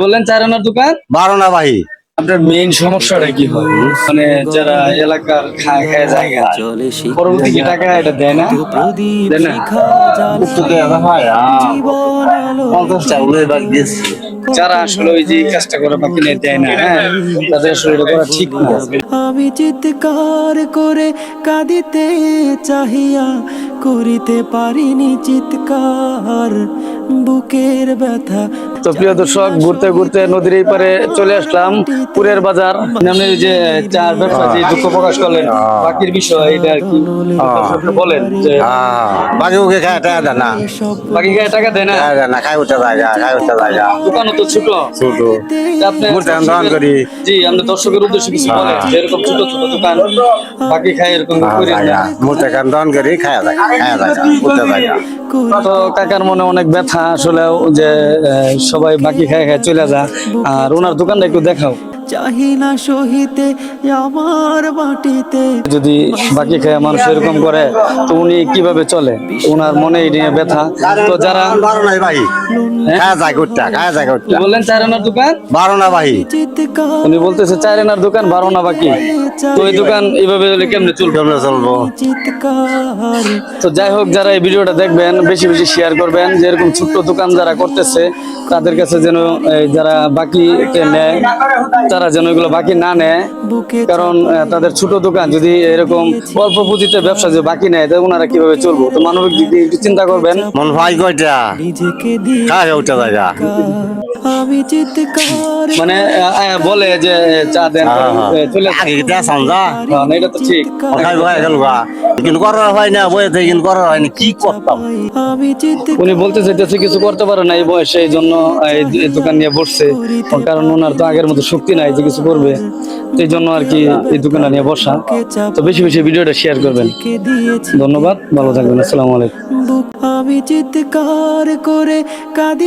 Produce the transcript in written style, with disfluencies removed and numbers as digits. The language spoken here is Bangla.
বললেন চার আনার দোকান 12 না ভাই। আপনার মেইন সমস্যাটা কি হয়? মানে যারা এলাকার খায় খায় জায়গা পরবর্তী কি টাকা এটা দেয় না, দেয় না? উত্তরতে হয় 50 টাকা উলে বাদ দিয়েছি। যারা আসলে ওই যে কাজটা করে বাকি নেই দেয় না, হ্যাঁ, তাদের আসলে এটা করা ঠিক না। আমি চিৎকার করে কাঁদিতে চাহিয়া করিতে পারিনি চিৎকার বুকের ব্যথা। তো প্রিয় দর্শক, ঘুরতে ঘুরতে নদীর এই পারে চলে আসলাম, পুরের বাজার। আপনি যে চার ব্যবসা যে দুঃখ প্রকাশ করলেন, বাকির বিষয় এটা আর কি বলেন যে বাকি ওকে খায় টাকা দেয় না, বাকি গায়ে টাকা দেয় না, টাকা দেয় না, খাই উঠে যায়, খাই উঠে যায়। দোকানও তো ছোট ছোট আপনি মূর্তি দান করি। জি, আমরা দর্শকের উদ্দেশ্যে কিছু বলেন যে এরকম ছোট ছোট দোকান বাকি খায় এরকম করেন না। মূর্তি দান করি, খায়া যায়, খায়া যায়, উঠে যায়। তো কাকার মনে অনেক ব্যথা আসলে যে সবাই বাকি খায় খায় চলে যায়, আর ওনার দোকানটা একটু দেখাও। চাহি না সহিতে আমার মাটিতে। যদি বাকি খায় মানুষ এরকম করে তো উনি কিভাবে চলে? ওনার মনে এই নিয়ে ব্যথা। তো যারা 12 নাই ভাই, খায়া যায় উঠটা, খায়া যায় উঠটা। বললেন চার আনার দোকান 12 না ভাই। চিৎকার উনি বলতেছে চার আনার দোকান 12 না বাকি। তো এই দোকান এইভাবে হলে কেমনে চলবে? কেমনে চলবো? চিৎকার তো যাই হোক, যারা এই ভিডিওটা দেখবেন বেশি বেশি শেয়ার করবেন, যে এরকম ছোট্ট দোকান যারা করতেছে তাদের কাছে যেন যারা বাকি নেয় তারা যেন এগুলো বাকি না নেয়। কারণ তাদের ছোট দোকান যদি এরকম অল্প পুঁজিতে ব্যবসা যে বাকি নেয় তাহলে ওনারা কিভাবে চলবো? তো মানবিক দিক দিয়ে একটু চিন্তা করবেন। মন ভাই কয়টা নিজেকে দিয়ে খায়া উঠে যায়। আমি চিৎকার মানে বলে যে চা দেন চলে যায়। আগে কিটা সমঝা হ্যাঁ, না, এটা তো ঠিক। খাই ভাই গেল গা, কিন্তু করার হয় না, বইতে কিন্তু করার হয় না, কি করতাম? আমি চিৎকার উনি বলতে চাইতেছে কিছু করতে পারে না এই বয়সে, এই জন্য এই দোকান নিয়ে বসছে। কারণ ওনার তো আগের মতো শক্তি নাই যে কিছু করবে, এই জন্য আর কি এই দোকানটা নিয়ে বসা। তো বেশি বেশি ভিডিওটা শেয়ার করবেন। দিয়েছি ধন্যবাদ, ভালো থাকবেন, আসসালামু আলাইকুম। বুক আমি চিৎকার করে কাঁদি।